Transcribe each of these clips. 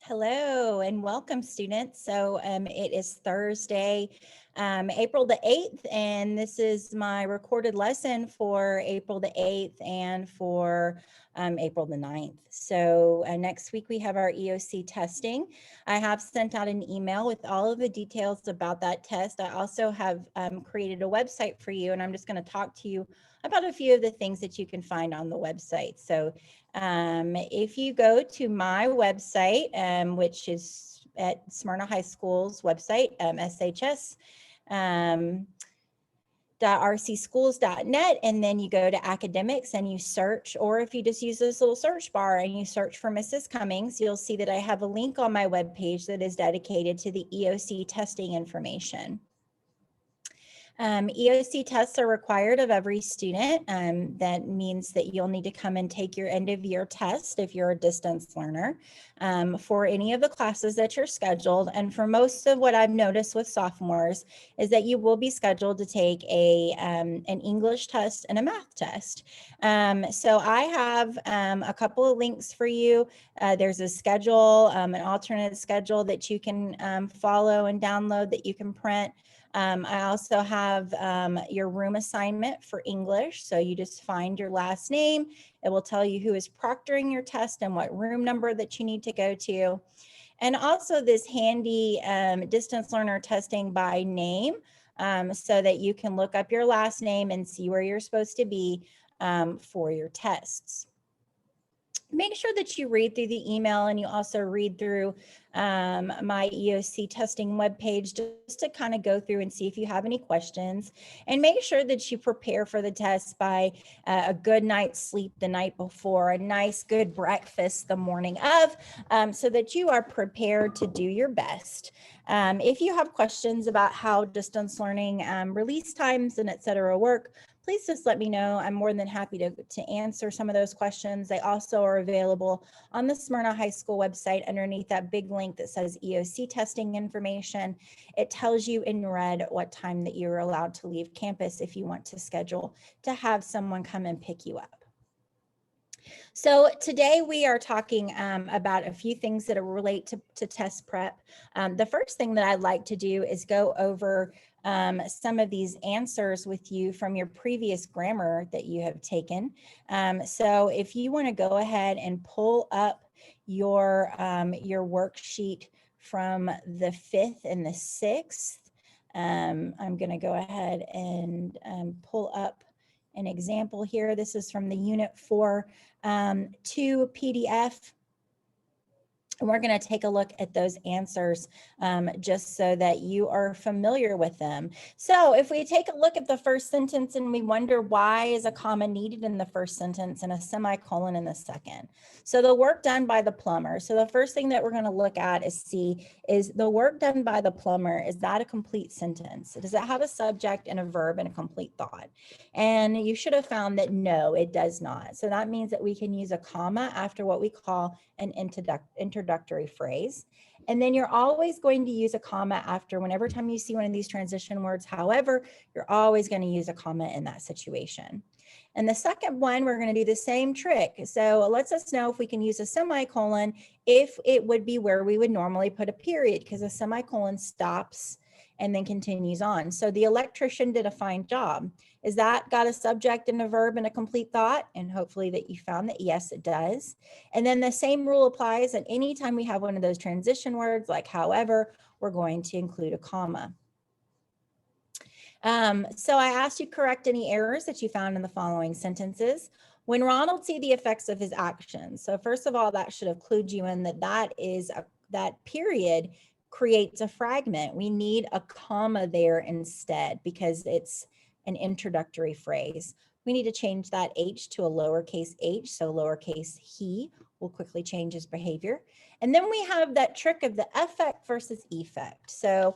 Hello and welcome, students. It is Thursday, April the 8th, and this is my recorded lesson for April the 8th and for April the 9th. Next week we have our EOC testing. I have sent out an email with all of the details about that test. I also have created a website for you, and I'm just going to talk to you about a few of the things that you can find on the website. If you go to my website, which is at Smyrna High School's website, shs. .rcschools.net, and then you go to academics and you search, or if you just use this little search bar and you search for Mrs. Cummings, you'll see that I have a link on my webpage that is dedicated to the EOC testing information. EOC tests are required of every student. That means that you'll need to come and take your end of year test if you're a distance learner for any of the classes that you're scheduled. And for most of what I've noticed with sophomores is that you will be scheduled to take an English test and a math test. So I have a couple of links for you. There's a schedule, an alternate schedule that you can follow and download that you can print. I also have your room assignment for English. So you just find your last name. It will tell you who is proctoring your test and what room number that you need to go to. And also this handy distance learner testing by name so that you can look up your last name and see where you're supposed to be for your tests. Make sure that you read through the email and you also read through my EOC testing webpage just to kind of go through and see if you have any questions, and make sure that you prepare for the test by a good night's sleep the night before, a nice good breakfast the morning of, so that you are prepared to do your best. If you have questions about how distance learning release times and et cetera work, please just let me know. I'm more than happy to answer some of those questions. They also are available on the Smyrna High School website underneath that big link that says EOC testing information. It tells you in red what time that you're allowed to leave campus if you want to schedule to have someone come and pick you up. So today we are talking about a few things that relate to test prep. The first thing that I'd like to do is go over some of these answers with you from your previous grammar that you have taken. So if you want to go ahead and pull up your worksheet from the 5th and the 6th, I'm going to go ahead and pull up an example here. This is from the Unit 4 2 PDF. And we're going to take a look at those answers just so that you are familiar with them. So if we take a look at the first sentence and we wonder why is a comma needed in the first sentence and a semicolon in the second. So the work done by the plumber. So the first thing that we're going to look at is the work done by the plumber, is that a complete sentence? Does it have a subject and a verb and a complete thought? And you should have found that no, it does not. So that means that we can use a comma after what we call an introductory phrase. And then you're always going to use a comma after whenever time you see one of these transition words. However, you're always going to use a comma in that situation. And the second one, we're going to do the same trick. So it lets us know if we can use a semicolon, if it would be where we would normally put a period, because a semicolon stops and then continues on. So the electrician did a fine job. Is that got a subject and a verb and a complete thought? And hopefully that you found that yes, it does. And then the same rule applies, and anytime we have one of those transition words like however, we're going to include a comma. So I asked you to correct any errors that you found in the following sentences. When Ronald see the effects of his actions. So first of all, that should have clued you in that period creates a fragment. We need a comma there instead because it's an introductory phrase. We need to change that H to a lowercase h, so lowercase he will quickly change his behavior. And then we have that trick of the affect versus effect. So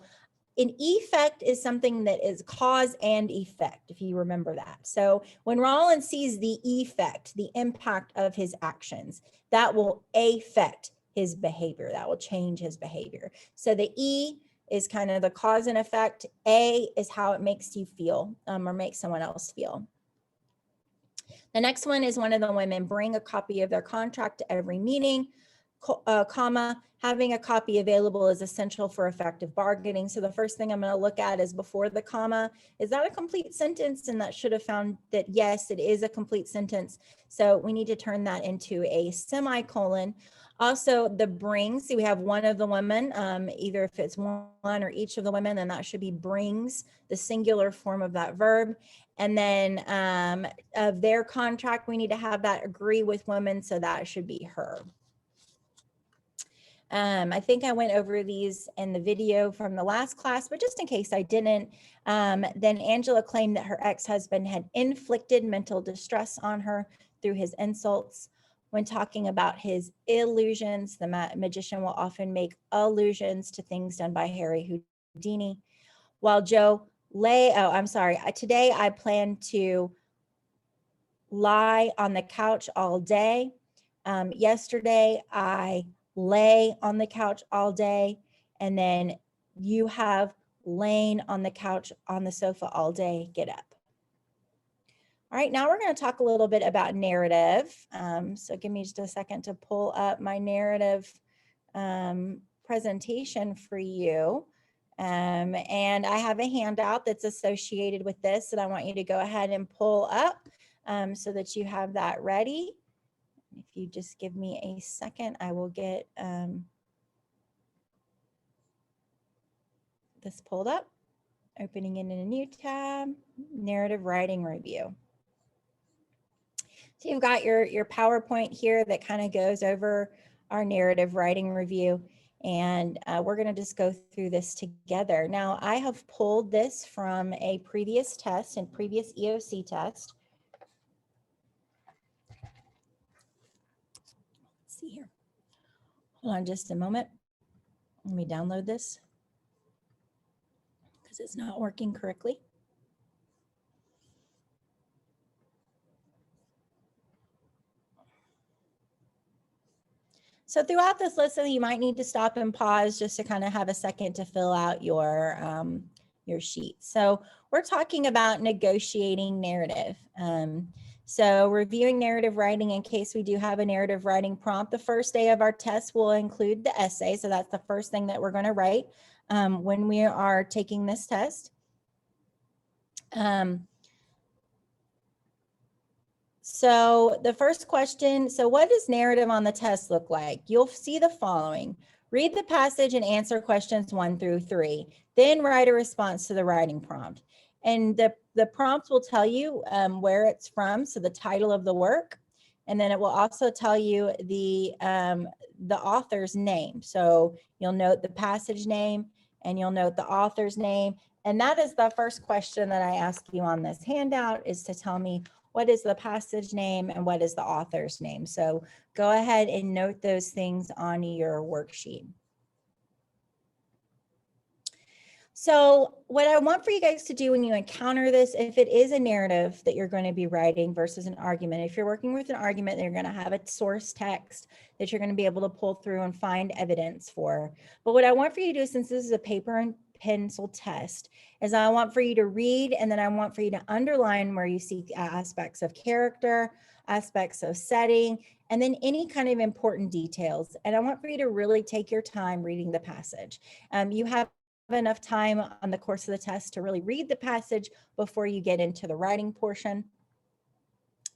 an effect is something that is cause and effect, if you remember that. So when Roland sees the effect, the impact of his actions, that will affect his behavior. That will change his behavior. So the E is kind of the cause and effect. A is how it makes you feel or makes someone else feel. The next one is one of the women bring a copy of their contract to every meeting. comma, having a copy available is essential for effective bargaining. So the first thing I'm going to look at is before the comma, is that a complete sentence? And that should have found that yes, it is a complete sentence. So we need to turn that into a semicolon. Also the brings, see we have one of the women, either if it's one or each of the women, then that should be brings, the singular form of that verb. And then of their contract, we need to have that agree with women, so that should be her. I think I went over these in the video from the last class, but just in case I didn't, then Angela claimed that her ex-husband had inflicted mental distress on her through his insults. When talking about his illusions, the magician will often make allusions to things done by Harry Houdini. While Joe today I plan to lie on the couch all day. Yesterday I lay on the couch all day, and then you have lain on the couch on the sofa all day, get up. All right, now we're going to talk a little bit about narrative. So give me just a second to pull up my narrative presentation for you. And I have a handout that's associated with this that I want you to go ahead and pull up so that you have that ready. If you just give me a second, I will get this pulled up, opening it in a new tab, narrative writing review. So you've got your PowerPoint here that kind of goes over our narrative writing review, and we're going to just go through this together. Now, I have pulled this from a previous test and previous EOC test. Let's see here. Hold on just a moment. Let me download this because it's not working correctly. So throughout this lesson, you might need to stop and pause just to kind of have a second to fill out your sheet. So we're talking about negotiating narrative. So reviewing narrative writing in case we do have a narrative writing prompt. The first day of our test will include the essay. So that's the first thing that we're going to write when we are taking this test. So the first question, so what does narrative on the test look like? You'll see the following. Read the passage and answer questions 1 through 3. Then write a response to the writing prompt. And the prompt will tell you where it's from, so the title of the work. And then it will also tell you the author's name. So you'll note the passage name and you'll note the author's name. And that is the first question that I ask you on this handout, is to tell me what is the passage name and what is the author's name. So go ahead and note those things on your worksheet. So what I want for you guys to do when you encounter this, if it is a narrative that you're going to be writing versus an argument, if you're working with an argument, you're going to have a source text that you're going to be able to pull through and find evidence for. But what I want for you to do, since this is a paper and pencil test, is I want for you to read, and then I want for you to underline where you see aspects of character, aspects of setting, and then any kind of important details. And I want for you to really take your time reading the passage. You have enough time on the course of the test to really read the passage before you get into the writing portion.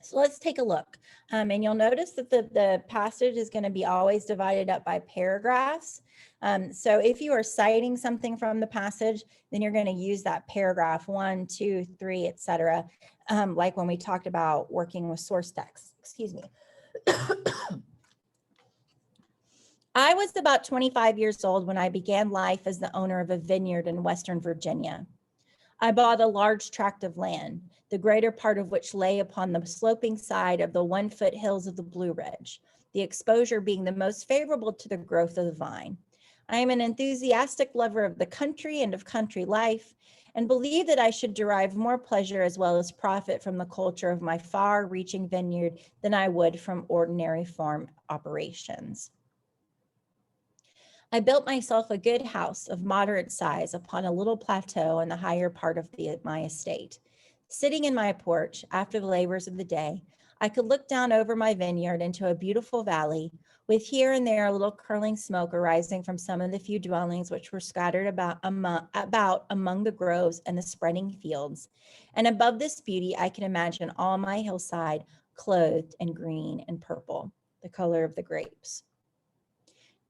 So let's take a look. And you'll notice that the passage is going to be always divided up by paragraphs. So if you are citing something from the passage, then you're going to use that paragraph 1, 2, 3, etc. Like when we talked about working with source text. Excuse me. I was about 25 years old when I began life as the owner of a vineyard in Western Virginia. I bought a large tract of land, the greater part of which lay upon the sloping side of the 1-foot hills of the Blue Ridge, the exposure being the most favorable to the growth of the vine. I am an enthusiastic lover of the country and of country life, and believe that I should derive more pleasure as well as profit from the culture of my far-reaching vineyard than I would from ordinary farm operations. I built myself a good house of moderate size upon a little plateau in the higher part of my estate. Sitting in my porch after the labors of the day, I could look down over my vineyard into a beautiful valley, with here and there a little curling smoke arising from some of the few dwellings which were scattered about among the groves and the spreading fields. And above this beauty, I can imagine all my hillside clothed in green and purple, the color of the grapes.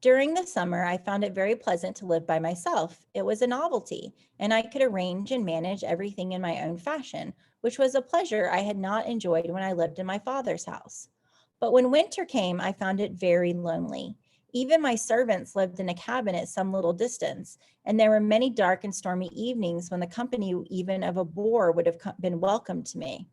During the summer, I found it very pleasant to live by myself. It was a novelty, and I could arrange and manage everything in my own fashion, which was a pleasure I had not enjoyed when I lived in my father's house. But when winter came, I found it very lonely. Even my servants lived in a cabin at some little distance, and there were many dark and stormy evenings when the company even of a boar would have been welcome to me.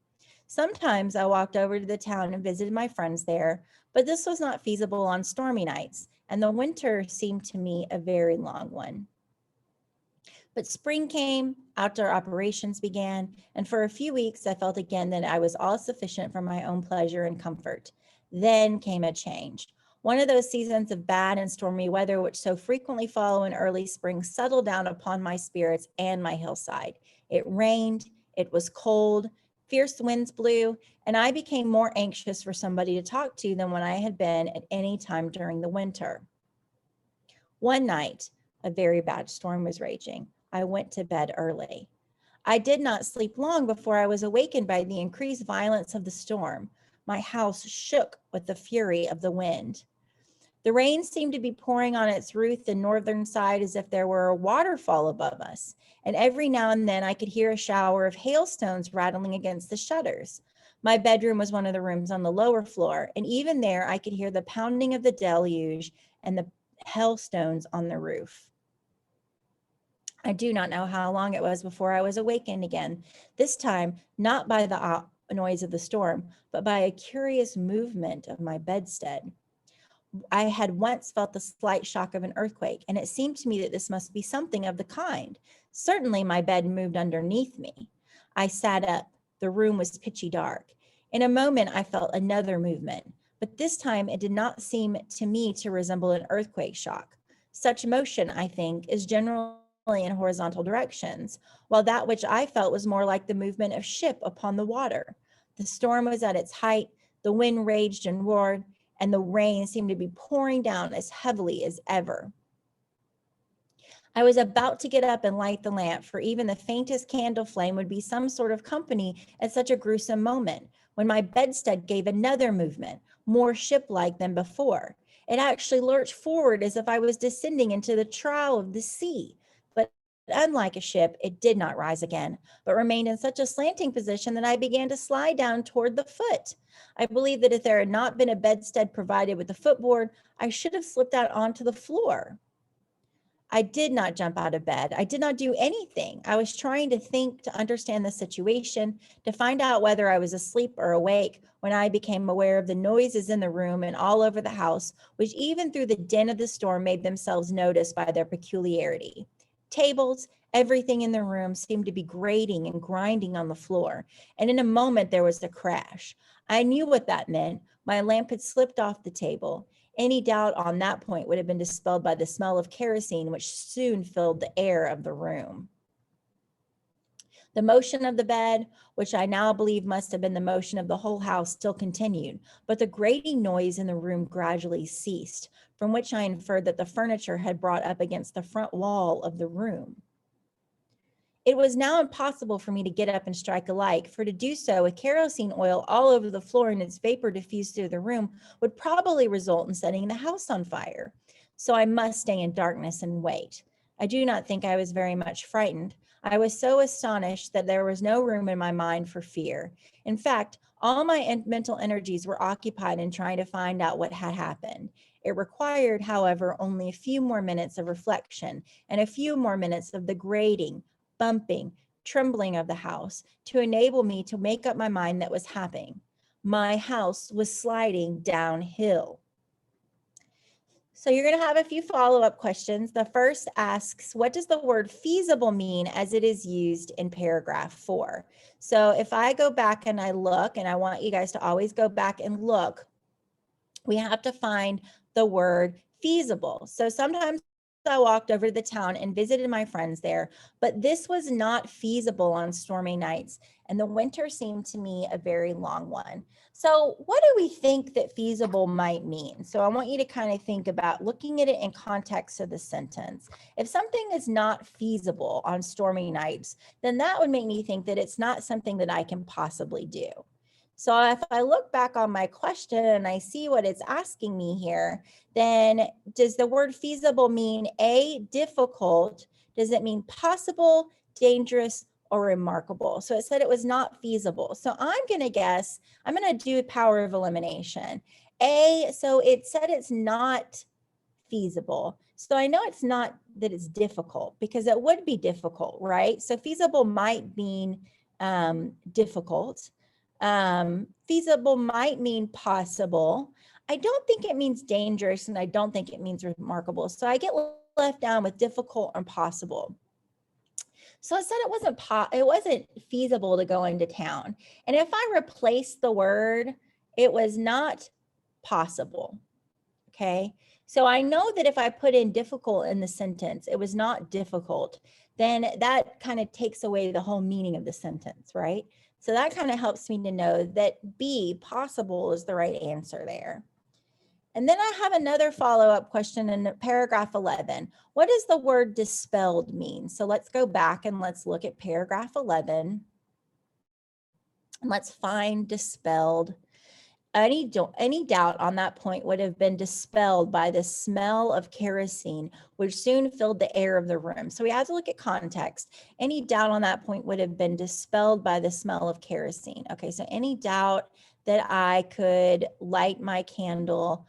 Sometimes I walked over to the town and visited my friends there, but this was not feasible on stormy nights, and the winter seemed to me a very long one. But spring came, outdoor operations began, and for a few weeks I felt again that I was all sufficient for my own pleasure and comfort. Then came a change. One of those seasons of bad and stormy weather which so frequently follow in early spring settled down upon my spirits and my hillside. It rained, it was cold, fierce winds blew, and I became more anxious for somebody to talk to than when I had been at any time during the winter. One night, a very bad storm was raging. I went to bed early. I did not sleep long before I was awakened by the increased violence of the storm. My house shook with the fury of the wind. The rain seemed to be pouring on its roof the northern side as if there were a waterfall above us, and every now and then I could hear a shower of hailstones rattling against the shutters. My bedroom was one of the rooms on the lower floor, and even there I could hear the pounding of the deluge and the hailstones on the roof. I do not know how long it was before I was awakened again, this time not by the noise of the storm, but by a curious movement of my bedstead. I had once felt the slight shock of an earthquake, and it seemed to me that this must be something of the kind. Certainly my bed moved underneath me. I sat up. The room was pitchy dark. In a moment, I felt another movement, but this time it did not seem to me to resemble an earthquake shock. Such motion, I think, is generally in horizontal directions, while that which I felt was more like the movement of ship upon the water. The storm was at its height, the wind raged and roared, and the rain seemed to be pouring down as heavily as ever. I was about to get up and light the lamp, for even the faintest candle flame would be some sort of company at such a gruesome moment, when my bedstead gave another movement, more ship-like than before. It actually lurched forward as if I was descending into the trough of the sea. But unlike a ship, it did not rise again, but remained in such a slanting position that I began to slide down toward the foot. I believe that if there had not been a bedstead provided with a footboard, I should have slipped out onto the floor. I did not jump out of bed. I did not do anything. I was trying to think, to understand the situation, to find out whether I was asleep or awake, when I became aware of the noises in the room and all over the house, which even through the din of the storm made themselves noticed by their peculiarity. Tables, everything in the room seemed to be grating and grinding on the floor, and in a moment there was a crash. I knew what that meant. My lamp had slipped off the table. Any doubt on that point would have been dispelled by the smell of kerosene, which soon filled the air of the room. The motion of the bed, which I now believe must have been the motion of the whole house, still continued, but the grating noise in the room gradually ceased, from which I inferred that the furniture had brought up against the front wall of the room. It was now impossible for me to get up and strike a light, for to do so with kerosene oil all over the floor and its vapor diffused through the room would probably result in setting the house on fire. So I must stay in darkness and wait. I do not think I was very much frightened. I was so astonished that there was no room in my mind for fear. In fact, all my mental energies were occupied in trying to find out what had happened. It required, however, only a few more minutes of reflection and a few more minutes of the grating, bumping, trembling of the house to enable me to make up my mind that was happening. My house was sliding downhill. So you're going to have a few follow-up questions. The first asks, what does the word feasible mean as it is used in paragraph 4? So if I go back and I look, and I want you guys to always go back and look, we have to find the word feasible. So sometimes I walked over to the town and visited my friends there, but this was not feasible on stormy nights, and the winter seemed to me a very long one. So what do we think that feasible might mean? So I want you to kind of think about looking at it in context of the sentence. If something is not feasible on stormy nights, then that would make me think that it's not something that I can possibly do. So if I look back on my question and I see what it's asking me here, then does the word feasible mean A, difficult? Does it mean possible, dangerous, or remarkable? So it said it was not feasible. So I'm going to guess, I'm going to do power of elimination. A, so it said it's not feasible. So I know it's not that it's difficult, because it would be difficult, right? So feasible might mean difficult. Feasible might mean possible. I don't think it means dangerous, and I don't think it means remarkable. So I get left down with difficult and possible. So it said it wasn't feasible to go into town. And if I replace the word, it was not possible. Okay. So I know that if I put in difficult in the sentence, it was not difficult, then that kind of takes away the whole meaning of the sentence, right? So that kind of helps me to know that B, possible, is the right answer there. And then I have another follow-up question in paragraph 11. What does the word dispelled mean? So let's go back and let's look at paragraph 11. And let's find dispelled. Any doubt on that point would have been dispelled by the smell of kerosene, which soon filled the air of the room. So we have to look at context. Any doubt on that point would have been dispelled by the smell of kerosene. Okay, so any doubt that I could light my candle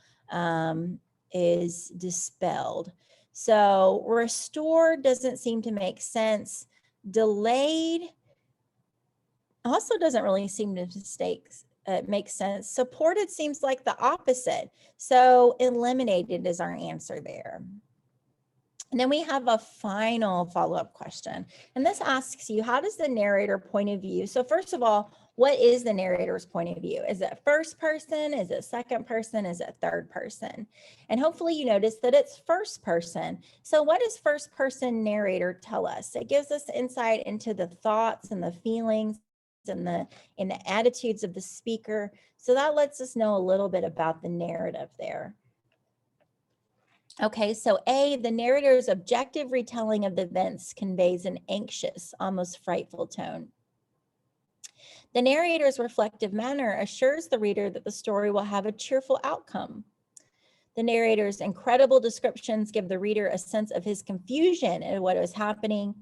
is dispelled. So restored doesn't seem to make sense. Delayed also doesn't really seem to make sense. Supported seems like the opposite. So eliminated is our answer there. And then we have a final follow-up question. And this asks you, how does the narrator point of view? So first of all, what is the narrator's point of view? Is it first person? Is it second person? Is it third person? And hopefully you notice that it's first person. So what does first person narrator tell us? It gives us insight into the thoughts and the feelings and the attitudes of the speaker. So that lets us know a little bit about the narrative there. Okay, so A, the narrator's objective retelling of the events conveys an anxious, almost frightful tone. The narrator's reflective manner assures the reader that the story will have a cheerful outcome. The narrator's incredible descriptions give the reader a sense of his confusion at what is happening.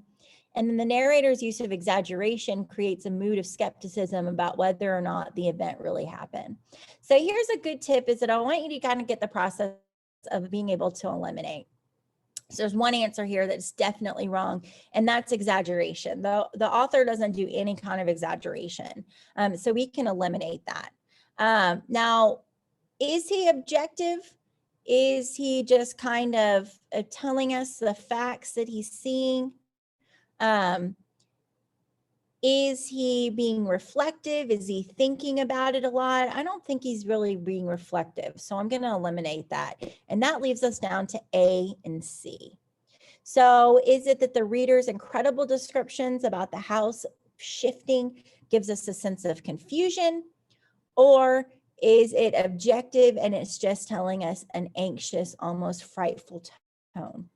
And then the narrator's use of exaggeration creates a mood of skepticism about whether or not the event really happened. So here's a good tip, is that I want you to kind of get the process of being able to eliminate. So there's one answer here that's definitely wrong, and that's exaggeration. The author doesn't do any kind of exaggeration. So we can eliminate that. Now, is he objective? Is he just kind of telling us the facts that he's seeing? Is he being reflective? Is he thinking about it a lot? I don't think he's really being reflective. So I'm going to eliminate that. And that leaves us down to A and C. So is it that the reader's incredible descriptions about the house shifting gives us a sense of confusion? Or is it objective and it's just telling us an anxious, almost frightful tone?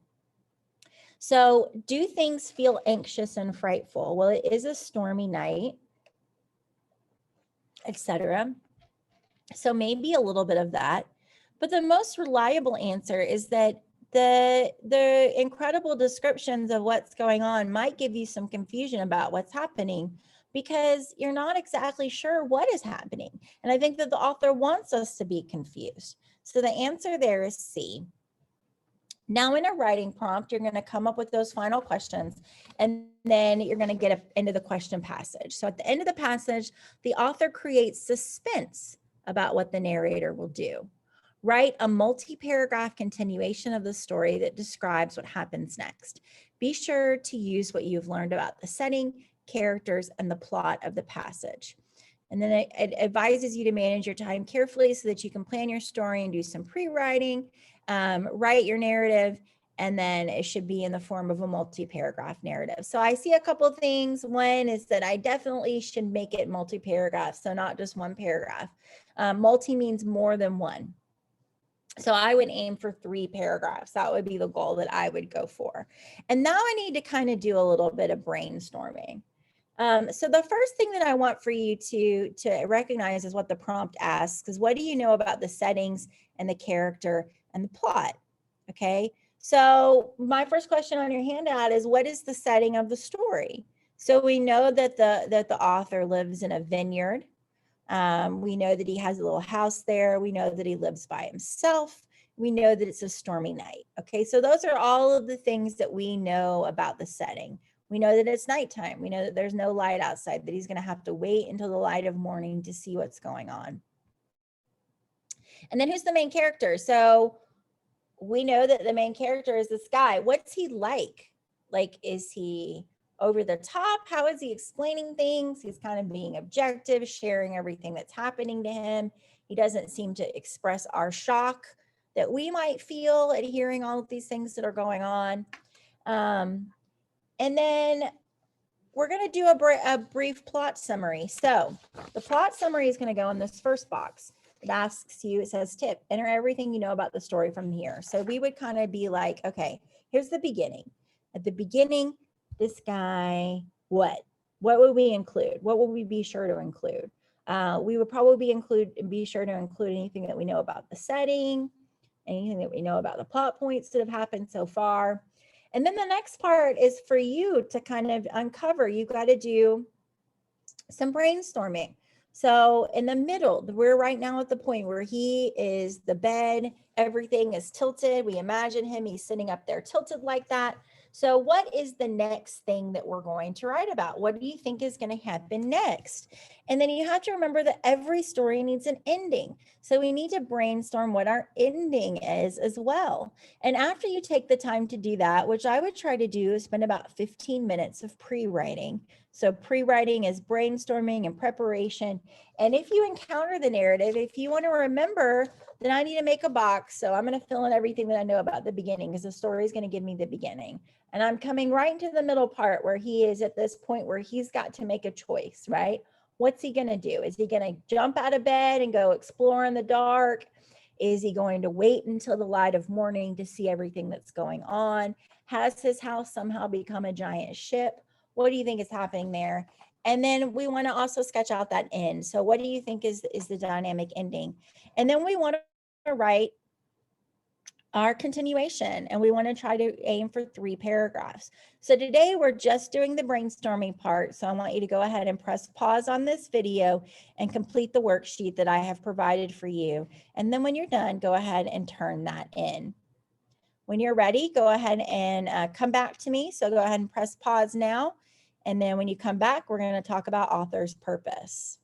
So do things feel anxious and frightful? Well, it is a stormy night, etc. So maybe a little bit of that. But the most reliable answer is that the incredible descriptions of what's going on might give you some confusion about what's happening, because you're not exactly sure what is happening. And I think that the author wants us to be confused. So the answer there is C. Now in a writing prompt, you're going to come up with those final questions, and then you're going to get into the question passage. So at the end of the passage, the author creates suspense about what the narrator will do. Write a multi-paragraph continuation of the story that describes what happens next. Be sure to use what you've learned about the setting, characters, and the plot of the passage. And then it advises you to manage your time carefully so that you can plan your story and do some pre-writing. Write your narrative and then it should be in the form of a multi-paragraph narrative. So I see a couple things. One is that I definitely should make it multi-paragraph, so not just one paragraph. Multi means more than one. So I would aim for 3 paragraphs. That would be the goal that I would go for. And now I need to kind of do a little bit of brainstorming. So the first thing that I want for you to recognize is what the prompt asks, is what do you know about the settings and the character and the plot? Okay, so my first question on your handout is, what is the setting of the story? So we know that the author lives in a vineyard. We know that he has a little house there. We know that he lives by himself. We know that it's a stormy night. Okay, so those are all of the things that we know about the setting. We know that it's nighttime. We know that there's no light outside, that he's going to have to wait until the light of morning to see what's going on. And then who's the main character? So we know that the main character is this guy. What's he like? Like, is he over the top? How is he explaining things? He's kind of being objective, sharing everything that's happening to him. He doesn't seem to express our shock that we might feel at hearing all of these things that are going on. And then we're going to do a brief plot summary. So the plot summary is going to go in this first box. It asks you, it says tip, enter everything you know about the story from here. So we would kind of be like, okay, here's the beginning. At the beginning, this guy, what would we include? What would we be sure to include? We would probably be sure to include anything that we know about the setting, anything that we know about the plot points that have happened so far. And then the next part is for you to kind of uncover. You've got to do some brainstorming. So in the middle, we're right now at the point where he is the bed, everything is tilted. We imagine him, he's sitting up there tilted like that. So what is the next thing that we're going to write about? What do you think is going to happen next? And then you have to remember that every story needs an ending. So we need to brainstorm what our ending is as well. And after you take the time to do that, which I would try to do, is spend about 15 minutes of pre-writing. So pre-writing is brainstorming and preparation. And if you encounter the narrative, if you want to remember, then I need to make a box. So I'm going to fill in everything that I know about the beginning, because the story is going to give me the beginning. And I'm coming right into the middle part where he is at this point where he's got to make a choice, right? What's he going to do? Is he going to jump out of bed and go explore in the dark? Is he going to wait until the light of morning to see everything that's going on? Has his house somehow become a giant ship? What do you think is happening there? And then we want to also sketch out that end. So what do you think is the dynamic ending? And then we want to write our continuation, and we want to try to aim for 3 paragraphs. So today we're just doing the brainstorming part. So I want you to go ahead and press pause on this video and complete the worksheet that I have provided for you. And then when you're done, go ahead and turn that in. When you're ready, go ahead and come back to me. So go ahead and press pause now. And then when you come back, we're going to talk about author's purpose.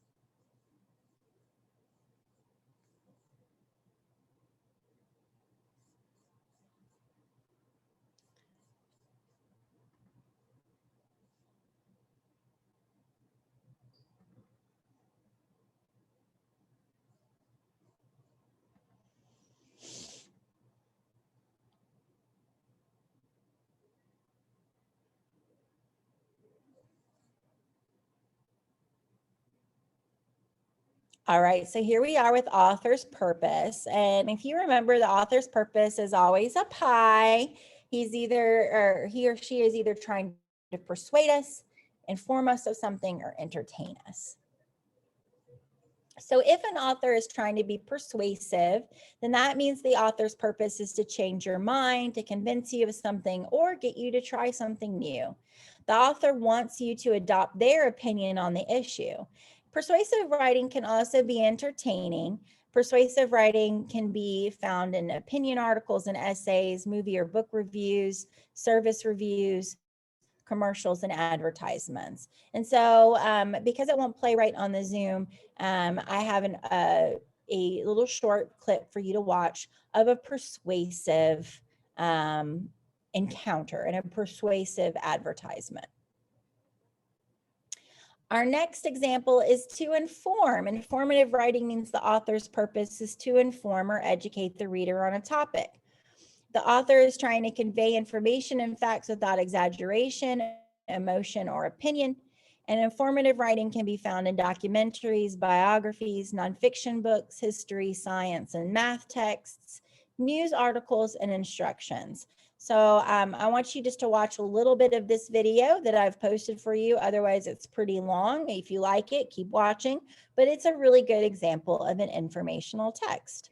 All right, so here we are with author's purpose. And if you remember, the author's purpose is always a pie. He or she is either trying to persuade us, inform us of something, or entertain us. So if an author is trying to be persuasive, then that means the author's purpose is to change your mind, to convince you of something, or get you to try something new. The author wants you to adopt their opinion on the issue. Persuasive writing can also be entertaining. Persuasive writing can be found in opinion articles and essays, movie or book reviews, service reviews, commercials, and advertisements. And so because it won't play right on the Zoom, I have a little short clip for you to watch of a persuasive encounter and a persuasive advertisement. Our next example is to inform. Informative writing means the author's purpose is to inform or educate the reader on a topic. The author is trying to convey information and facts without exaggeration, emotion, or opinion. And informative writing can be found in documentaries, biographies, nonfiction books, history, science, and math texts, news articles, and instructions. So I want you just to watch a little bit of this video that I've posted for you. Otherwise, it's pretty long. If you like it, keep watching. But it's a really good example of an informational text.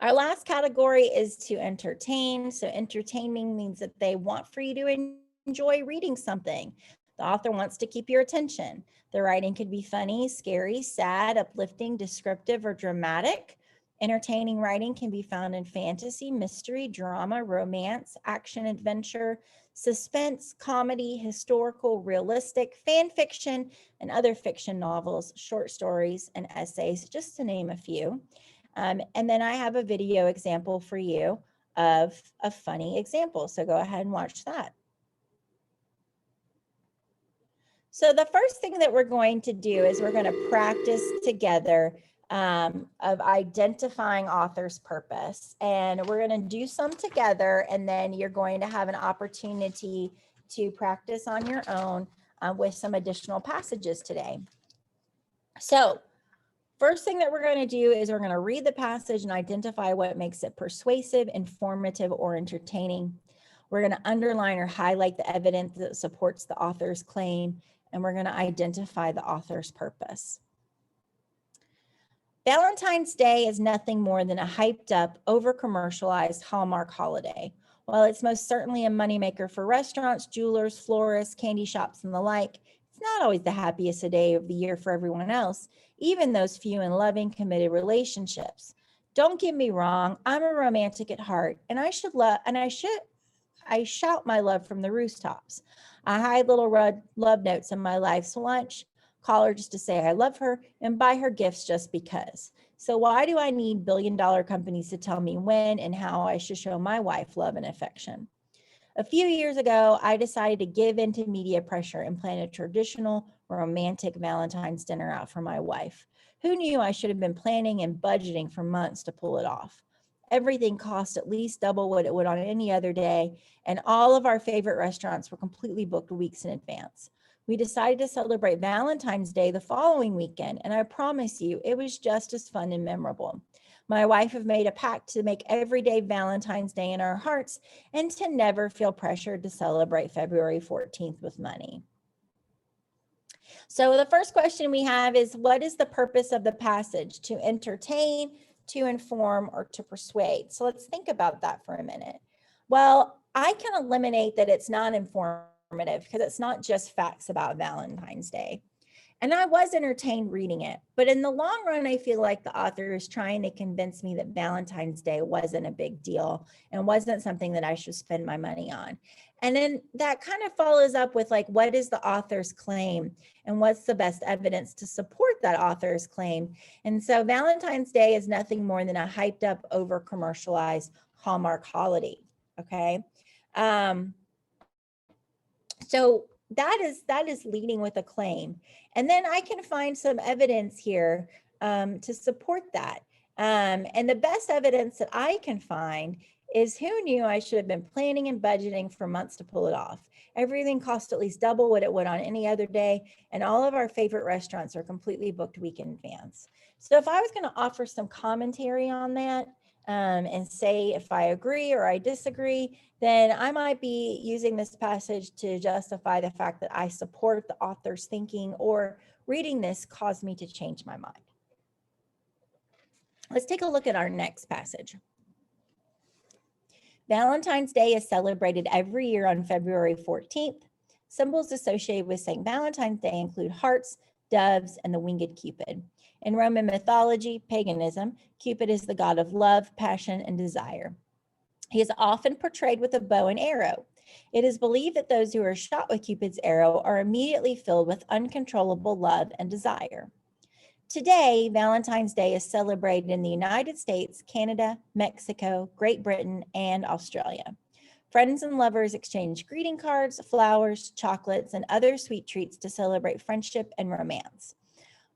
Our last category is to entertain. So entertaining means that they want for you to enjoy reading something. The author wants to keep your attention. The writing could be funny, scary, sad, uplifting, descriptive, or dramatic. Entertaining writing can be found in fantasy, mystery, drama, romance, action, adventure, suspense, comedy, historical, realistic, fan fiction, and other fiction novels, short stories, and essays, just to name a few. And then I have a video example for you of a funny example. So go ahead and watch that. So the first thing that we're going to do is we're going to practice together of identifying author's purpose. And we're going to do some together, and then you're going to have an opportunity to practice on your own with some additional passages today. So first thing that we're going to do is we're going to read the passage and identify what makes it persuasive, informative, or entertaining. We're going to underline or highlight the evidence that supports the author's claim, and we're going to identify the author's purpose. Valentine's Day is nothing more than a hyped up, over-commercialized Hallmark holiday. While it's most certainly a moneymaker for restaurants, jewelers, florists, candy shops, and the like, it's not always the happiest day of the year for everyone else, even those few and loving, committed relationships. Don't get me wrong, I'm a romantic at heart, and I shout my love from the rooftops. I hide little love notes in my life's lunch, call her just to say I love her, and buy her gifts just because. So why do I need billion-dollar companies to tell me when and how I should show my wife love and affection? A few years ago, I decided to give in to media pressure and plan a traditional romantic Valentine's dinner out for my wife. Who knew I should have been planning and budgeting for months to pull it off? Everything cost at least double what it would on any other day, and all of our favorite restaurants were completely booked weeks in advance. We decided to celebrate Valentine's Day the following weekend, and I promise you, it was just as fun and memorable. My wife have made a pact to make every day Valentine's Day in our hearts and to never feel pressured to celebrate February 14th with money. So the first question we have is, what is the purpose of the passage? To entertain, to inform, or to persuade? So let's think about that for a minute. Well, I can eliminate that it's not informative because it's not just facts about Valentine's Day. And I was entertained reading it, but in the long run, I feel like the author is trying to convince me that Valentine's Day wasn't a big deal and wasn't something that I should spend my money on. And then that kind of follows up with like, what is the author's claim and what's the best evidence to support that author's claim? And so Valentine's Day is nothing more than a hyped up, over commercialized Hallmark holiday, okay? So that is leading with a claim. And then I can find some evidence here to support that. And the best evidence that I can find is, who knew I should have been planning and budgeting for months to pull it off? Everything cost at least double what it would on any other day, and all of our favorite restaurants are completely booked week in advance. So if I was going to offer some commentary on that, and say if I agree or I disagree, then I might be using this passage to justify the fact that I support the author's thinking, or reading this caused me to change my mind. Let's take a look at our next passage. Valentine's Day is celebrated every year on February 14th. Symbols associated with St. Valentine's Day include hearts, doves, and the winged Cupid. In Roman mythology, paganism, Cupid is the god of love, passion, and desire. He is often portrayed with a bow and arrow. It is believed that those who are shot with Cupid's arrow are immediately filled with uncontrollable love and desire. Today, Valentine's Day is celebrated in the United States, Canada, Mexico, Great Britain, and Australia. Friends and lovers exchange greeting cards, flowers, chocolates, and other sweet treats to celebrate friendship and romance.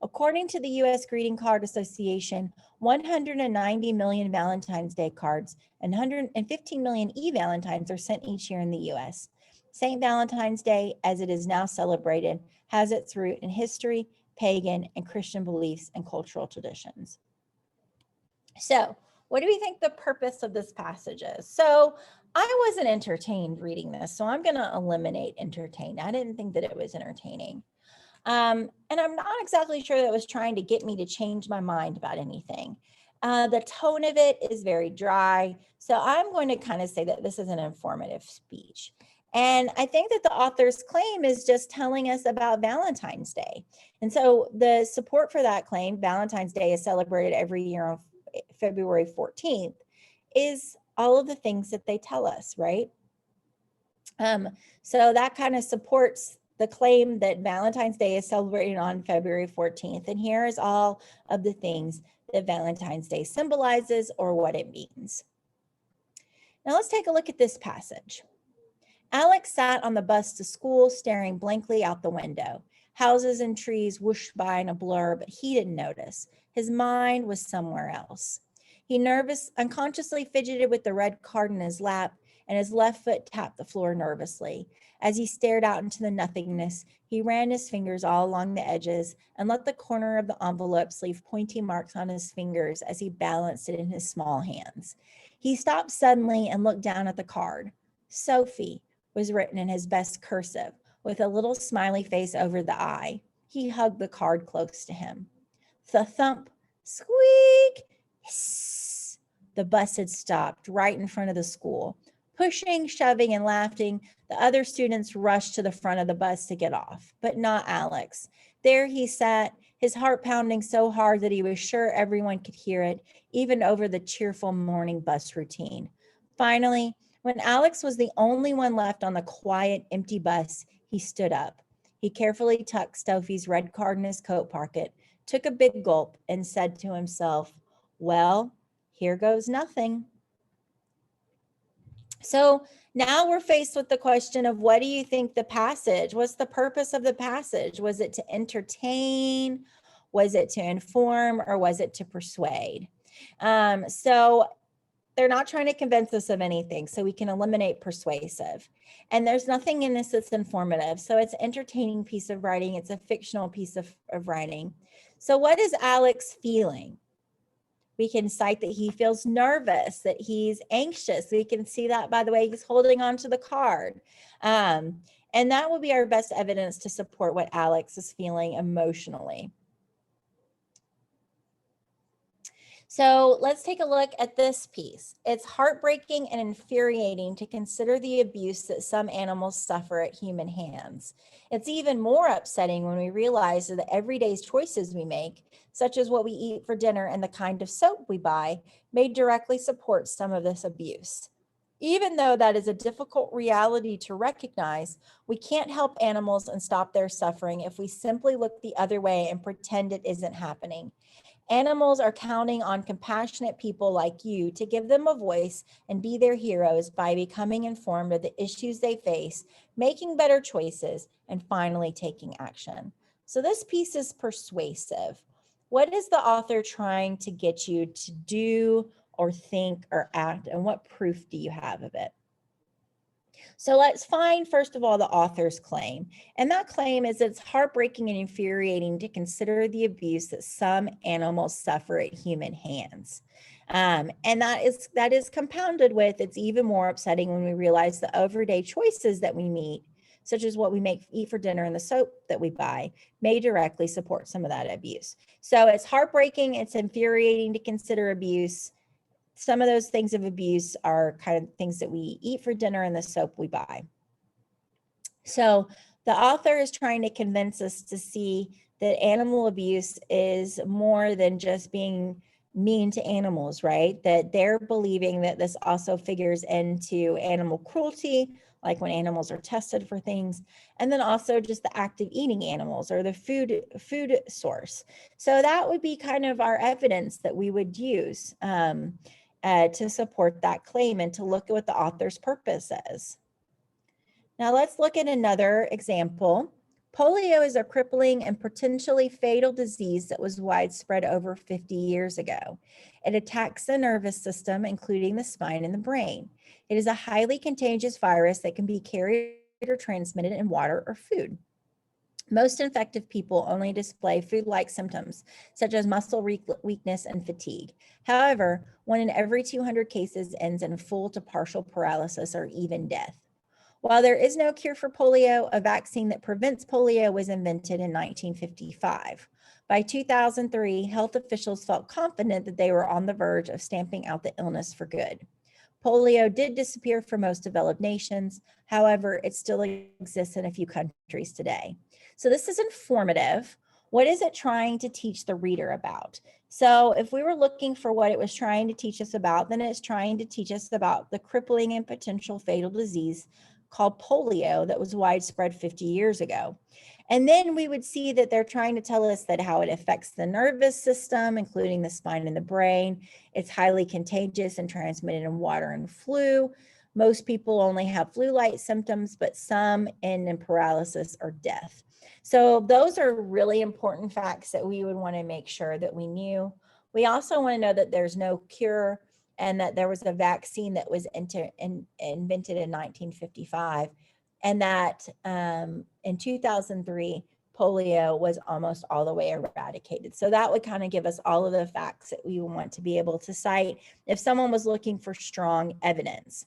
According to the U.S. Greeting Card Association, 190 million Valentine's Day cards and 115 million e-Valentines are sent each year in the U.S. St. Valentine's Day, as it is now celebrated, has its root in history, pagan, and Christian beliefs and cultural traditions. So, what do we think the purpose of this passage is? So, I wasn't entertained reading this, so I'm going to eliminate entertained. I didn't think that it was entertaining. And I'm not exactly sure that it was trying to get me to change my mind about anything. The tone of it is very dry. So I'm going to kind of say that this is an informative speech. And I think that the author's claim is just telling us about Valentine's Day. And so the support for that claim, Valentine's Day is celebrated every year on February 14th, is all of the things that they tell us, right? So that kind of supports the claim that Valentine's Day is celebrated on February 14th. And here is all of the things that Valentine's Day symbolizes or what it means. Now let's take a look at this passage. Alex sat on the bus to school, staring blankly out the window. Houses and trees whooshed by in a blur, but he didn't notice. His mind was somewhere else. He unconsciously fidgeted with the red card in his lap, and his left foot tapped the floor nervously. As he stared out into the nothingness, he ran his fingers all along the edges and let the corner of the envelopes leave pointy marks on his fingers as he balanced it in his small hands. He stopped suddenly and looked down at the card. Sophie was written in his best cursive, with a little smiley face over the I. He hugged the card close to him. Thump, squeak, hiss. The bus had stopped right in front of the school. Pushing, shoving, and laughing, the other students rushed to the front of the bus to get off, but not Alex. There he sat, his heart pounding so hard that he was sure everyone could hear it, even over the cheerful morning bus routine. Finally, when Alex was the only one left on the quiet, empty bus, he stood up. He carefully tucked Sophie's red card in his coat pocket, took a big gulp, and said to himself, "Well, here goes nothing." So now we're faced with the question of, what do you think the passage, what's the purpose of the passage? Was it to entertain? Was it to inform? Or was it to persuade? So they're not trying to convince us of anything, so we can eliminate persuasive. And there's nothing in this that's informative. So it's an entertaining piece of writing. It's a fictional piece of writing. So what is Alex feeling? We can cite that he feels nervous, that he's anxious. We can see that by the way he's holding onto the card. And that will be our best evidence to support what Alex is feeling emotionally. So let's take a look at this piece. It's heartbreaking and infuriating to consider the abuse that some animals suffer at human hands. It's even more upsetting when we realize that the everyday choices we make, such as what we eat for dinner and the kind of soap we buy, may directly support some of this abuse. Even though that is a difficult reality to recognize, we can't help animals and stop their suffering if we simply look the other way and pretend it isn't happening. Animals are counting on compassionate people like you to give them a voice and be their heroes by becoming informed of the issues they face, making better choices, and finally taking action. So this piece is persuasive. What is the author trying to get you to do or think or act, and what proof do you have of it? So let's find, first of all, the author's claim. And that claim is it's heartbreaking and infuriating to consider the abuse that some animals suffer at human hands. And that is compounded with, it's even more upsetting when we realize the everyday choices that we make, such as what we eat for dinner and the soap that we buy, may directly support some of that abuse. So it's heartbreaking, it's infuriating to consider abuse. Some of those things of abuse are kind of things that we eat for dinner and the soap we buy. So the author is trying to convince us to see that animal abuse is more than just being mean to animals, right? That they're believing that this also figures into animal cruelty, like when animals are tested for things, and then also just the act of eating animals or the food source. So that would be kind of our evidence that we would use to support that claim and to look at what the author's purpose is. Now let's look at another example Polio is a crippling and potentially fatal disease that was widespread over 50 years ago. It attacks the nervous system, including the spine and the brain. It is a highly contagious virus that can be carried or transmitted in water or food. Most infected people only display food-like symptoms, such as muscle weakness and fatigue. However, 1 in every 200 cases ends in full to partial paralysis or even death. While there is no cure for polio, a vaccine that prevents polio was invented in 1955. By 2003, health officials felt confident that they were on the verge of stamping out the illness for good. Polio did disappear from most developed nations. However, it still exists in a few countries today. So this is informative. What is it trying to teach the reader about? So if we were looking for what it was trying to teach us about, then it's trying to teach us about the crippling and potential fatal disease called polio that was widespread 50 years ago. And then we would see that they're trying to tell us that how it affects the nervous system, including the spine and the brain. It's highly contagious and transmitted in water and flu. Most people only have flu-like symptoms, but some end in paralysis or death. So those are really important facts that we would want to make sure that we knew. We also want to know that there's no cure and that there was a vaccine that was invented in 1955, and that in 2003, polio was almost all the way eradicated. So that would kind of give us all of the facts that we want to be able to cite if someone was looking for strong evidence.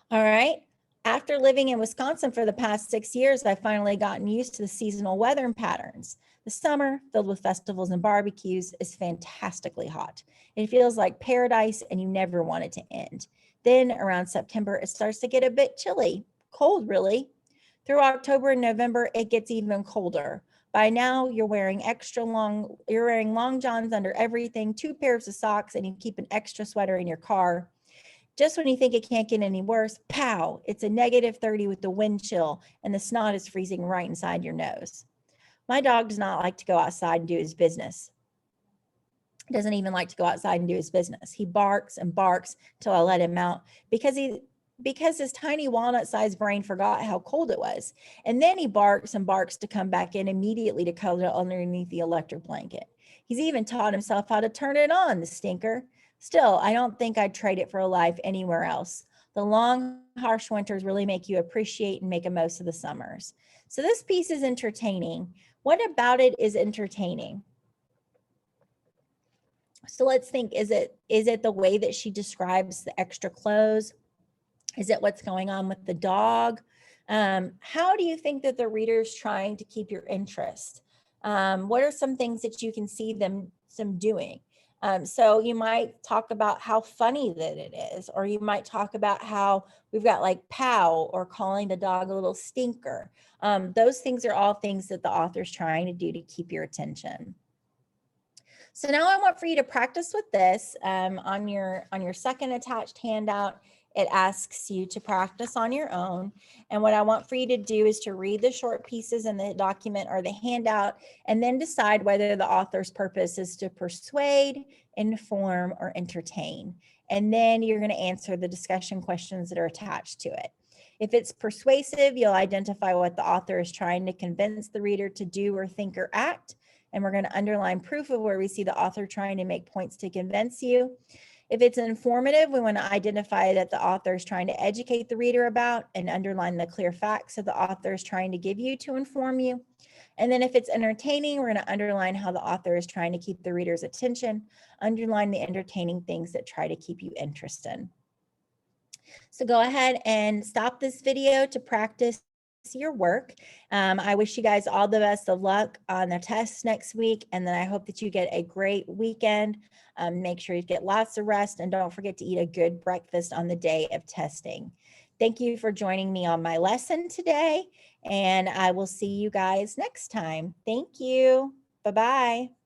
All right. After living in Wisconsin for the past 6 years, I've finally gotten used to the seasonal weather patterns. The summer, filled with festivals and barbecues, is fantastically hot. It feels like paradise and you never want it to end. Then around September, it starts to get a bit chilly, cold really. Through October and November, it gets even colder. By now, you're wearing long johns under everything, 2 pairs of socks, and you keep an extra sweater in your car. Just when you think it can't get any worse, pow, it's a -30 with the wind chill and the snot is freezing right inside your nose. My dog does not like to go outside and do his business. Doesn't even like to go outside and do his business. He barks and barks till I let him out because his tiny walnut-sized brain forgot how cold it was. And then he barks and barks to come back in immediately to cuddle underneath the electric blanket. He's even taught himself how to turn it on, the stinker. Still, I don't think I'd trade it for a life anywhere else. The long, harsh winters really make you appreciate and make the most of the summers. So this piece is entertaining. What about it is entertaining? So let's think, is it the way that she describes the extra clothes? Is it what's going on with the dog? How do you think that the reader's trying to keep your interest? What are some things that you can see them doing? So you might talk about how funny that it is, or you might talk about how we've got like pow or calling the dog a little stinker. Those things are all things that the author's trying to do to keep your attention. So now I want for you to practice with this on your second attached handout. It asks you to practice on your own. And what I want for you to do is to read the short pieces in the document or the handout, and then decide whether the author's purpose is to persuade, inform, or entertain. And then you're going to answer the discussion questions that are attached to it. If it's persuasive, you'll identify what the author is trying to convince the reader to do or think or act. And we're going to underline proof of where we see the author trying to make points to convince you. If it's informative, we want to identify that the author is trying to educate the reader about and underline the clear facts that the author is trying to give you to inform you. And then if it's entertaining, we're going to underline how the author is trying to keep the reader's attention, underline the entertaining things that try to keep you interested. So go ahead and stop this video to practice your work. I wish you guys all the best of luck on the tests next week, and then I hope that you get a great weekend. Make sure you get lots of rest, and don't forget to eat a good breakfast on the day of testing. Thank you for joining me on my lesson today, and I will see you guys next time. Thank you. Bye-bye.